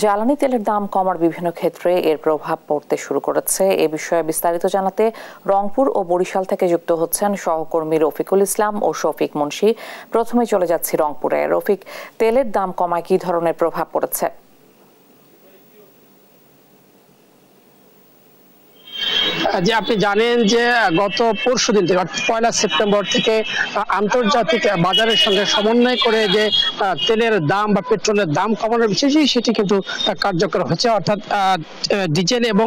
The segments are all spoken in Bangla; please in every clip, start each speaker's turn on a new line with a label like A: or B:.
A: জ্বালানি তেলের দাম কমার বিভিন্ন ক্ষেত্রে এর প্রভাব পড়তে শুরু করেছে। এ বিষয়ে বিস্তারিত জানাতে রংপুর ও বরিশাল থেকে যুক্ত হচ্ছেন সহকর্মী রফিকুল ইসলাম ও শফিক মুন্সি। প্রথমে চলে যাচ্ছি রংপুরে। রফিক, তেলের দাম কমায় কি ধরনের প্রভাব পড়েছে?
B: যে আপনি জানেন যে গত পরশুদিন থেকে অর্থাৎ 1 সেপ্টেম্বর থেকে আন্তর্জাতিক বাজারের সঙ্গে সমন্বয় করে যে তেলের দাম বা পেট্রোলের দাম কমানোর বিষয়টি সেটি কিন্তু কার্যকর হচ্ছে। অর্থাৎ ডিজেল এবং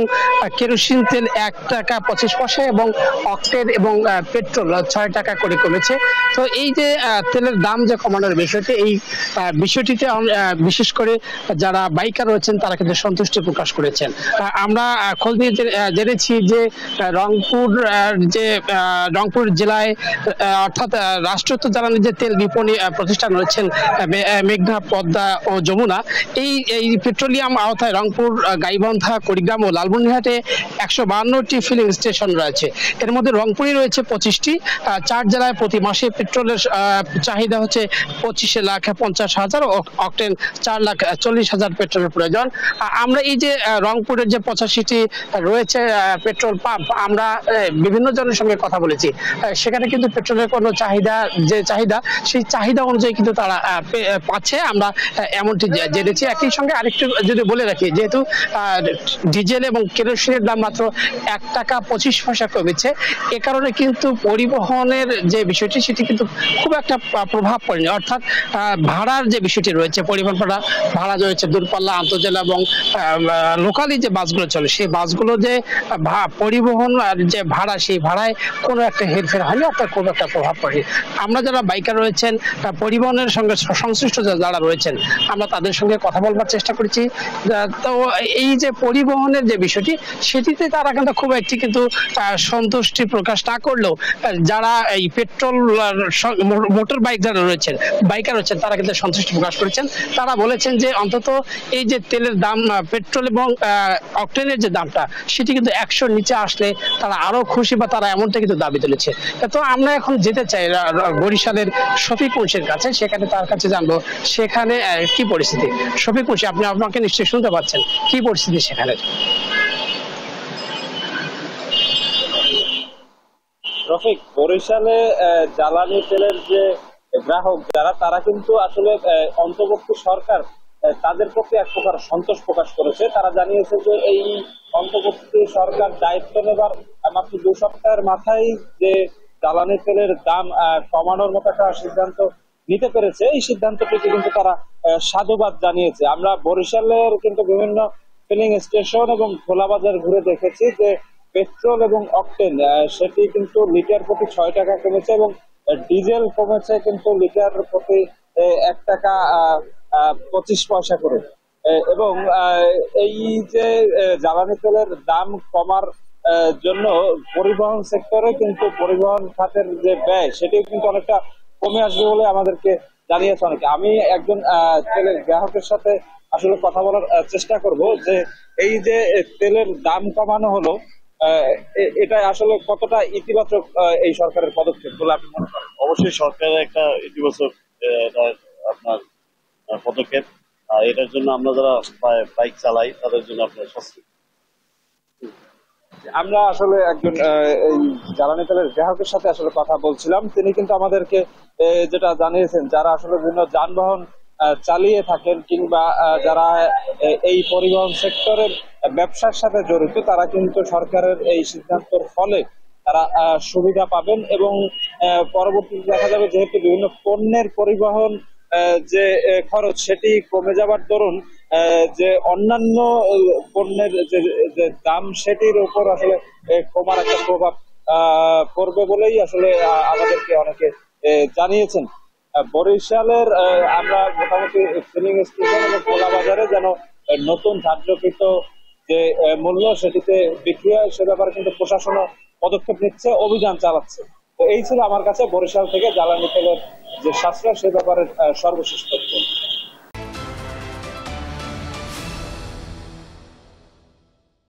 B: কেরোসিন তেল 1 টাকা 25 পয়সা এবং অক্টেন এবং পেট্রোল 6 টাকা করে কমেছে। তো এই যে তেলের দাম যে কমানোর বিষয়টি, এই বিষয়টিতে বিশেষ করে যারা বাইকার রয়েছেন তারা কিন্তু সন্তুষ্টি প্রকাশ করেছেন। আমরা খোঁজ নিয়ে জেনেছি যে রংপুর জেলায় অর্থাৎ রাষ্ট্রীয় জ্বালানি যে তেল বিপণী প্রতিষ্ঠান রয়েছেন মেঘনা, পদ্মা ও যমুনা, এই পেট্রোলিয়াম আওতায় রংপুর, গাইবান্ধা, কুড়িগ্রাম ও লালমনিরহাটে 152টি ফিলিং স্টেশন রয়েছে। এর মধ্যে রংপুরে রয়েছে 25টি। 4 জেলায় প্রতি মাসে পেট্রোলের চাহিদা হচ্ছে 25,50,000 ও অক্টেন 4,40,000 পেট্রোলের প্রয়োজন। আমরা এই যে রংপুরের যে 85টি রয়েছে পেট্রোল পাম্প, আমরা বিভিন্ন জনের সঙ্গে কথা বলেছি। সেখানে কিন্তু পেট্রোলের কোনো চাহিদা সেই চাহিদা অনুযায়ী কিন্তু তারা পাচ্ছে, আমরা এমনটি জেনেছি। একই সঙ্গে আরেকটু যদি বলে রাখি, যেহেতু ডিজেল এবং কেরোসিনের দাম মাত্র 1 টাকা 25 পয়সা কমেছে, এ কারণে কিন্তু পরিবহনের যে বিষয়টি সেটি কিন্তু খুব একটা প্রভাব পড়েনি। অর্থাৎ ভাড়ার যে বিষয়টি রয়েছে, পরিবহন ভাড়া রয়েছে দূরপাল্লা, আন্তঃজেলা এবং লোকালি যে বাসগুলো চলে, সেই বাসগুলো যে পরিবহন যে ভাড়া, সেই ভাড়ায় কোনো একটা হেরফের হয়নি, অর্থাৎ কোনো একটা প্রভাব পড়েনি। আমরা যারা বাইকার রয়েছেন, পরিবহনের সঙ্গে সংশ্লিষ্ট যারা রয়েছেন, আমরা তাদের সঙ্গে কথা বলবার চেষ্টা করেছি। তো এই যে পরিবহনের যে বিষয়টি, সেটিতে তারা কিন্তু খুব একটি কিন্তু সন্তুষ্টি প্রকাশ না করলেও যারা এই পেট্রোল মোটর বাইক যারা রয়েছেন, বাইকার রয়েছেন, তারা কিন্তু সন্তুষ্টি প্রকাশ করেছেন। তারা বলেছেন যে অন্তত এই যে তেলের দাম, পেট্রোল এবং অক্টেনের যে দামটা, সেটি কিন্তু 100 নিচে আসলে তারা আরো খুশি, বা তারা এমনটা কিন্তু দাবি তুলেছে। তো আমরা এখন যেতে চাই বরিশালের শফিক মুন্সির কাছে, সেখানে তার কাছে জানবো সেখানে কি পরিস্থিতি। শফিক মুন্সি, আপনি আমাকে নিশ্চয়ই শুনতে পাচ্ছেন, কি পরিস্থিতি সেখানে?
C: রফিক, বরিশালে জ্বালানি তেলের যে গ্রাহক যারা, তারা কিন্তু আসলে অন্তর্বর্তী সরকার তাদের প্রতি এক প্রকার সন্তোষ প্রকাশ করেছে। তারা জানিয়েছে যে এই অন্তর্বর্তী সরকার দায়িত্ব নেবার মাত্র 2 সপ্তাহের মাথায় যে জ্বালানি তেলের দাম কমানোর মতো একটা সিদ্ধান্ত নিতে পেরেছে, এই সিদ্ধান্তটিকে কিন্তু তারা সাধুবাদ জানিয়েছে। আমরা বরিশালের কিন্তু বিভিন্ন ফিলিং স্টেশন এবং খোলা বাজার ঘুরে দেখেছি যে পেট্রোল এবং অক্টেন সেটি কিন্তু লিটার প্রতি 6 টাকা কমেছে এবং ডিজেল কমেছে কিন্তু লিটার প্রতি 1 টাকা 25 পয়সা করে। এবং এই যে জ্বালানি তেলের দাম কমার জন্য পরিবহন সেক্টরে কিন্তু পরিবহন খাতের যে ব্যয়, সেটি কিন্তু অনেকটা কমে আসবে বলে আমাদেরকে জানিয়েছে অনেকে। আমি একজন তেলের গ্রাহকের সাথে আসলে কথা বলার চেষ্টা করব যে এই যে তেলের দাম কমানো হলো, এটা আসলে কতটা ইতিবাচক এই সরকারের পদক্ষেপ বলে আপনি মনে করেন?
D: অবশ্যই সরকারের একটা ইতিবাচক আপনার পদক্ষেপ। এটার জন্য আমরা যারা বাইক চালাই তাদের জন্য আপনার শাস্তি।
C: আমরা আসলে একজন এই জ্বালানি তেলের গ্রাহকের সাথে আসলে কথা বলছিলাম। তিনি কিন্তু আমাদেরকে যেটা জানিয়েছেন, যারা আসলে বিভিন্ন যানবাহন চালিয়ে থাকেন কিংবা যারা এই পরিবহন সেক্টরের ব্যবসার সাথে জড়িত, তারা কিন্তু সরকারের এই সিদ্ধান্তের ফলে তারা সুবিধা পাবেন এবং পরবর্তীতে দেখা যাবে যেহেতু বিভিন্ন পণ্যের পরিবহন যে খরচ সেটি কমে যাবার দরুন যে অন্যান্য পণ্যের যে দাম, সেটির উপর আসলে কমার একটা প্রভাব পড়বে বলেই আসলে আমাদেরকে অনেকে জানিয়েছেন। বরিশালের আমরা মোটামুটি ফিলিং স্টেশন এবং খোলা বাজারে যেন নতুন ধার্যকৃত যে মূল্য সেটিতে বিক্রি হয়, সে ব্যাপারে কিন্তু প্রশাসনও পদক্ষেপ নিচ্ছে, অভিযান চালাচ্ছে। তো এই ছিল আমার কাছে বরিশাল থেকে জ্বালানি তেলের যে সাশ্রয়, সে ব্যাপারে সর্বশেষ তথ্য।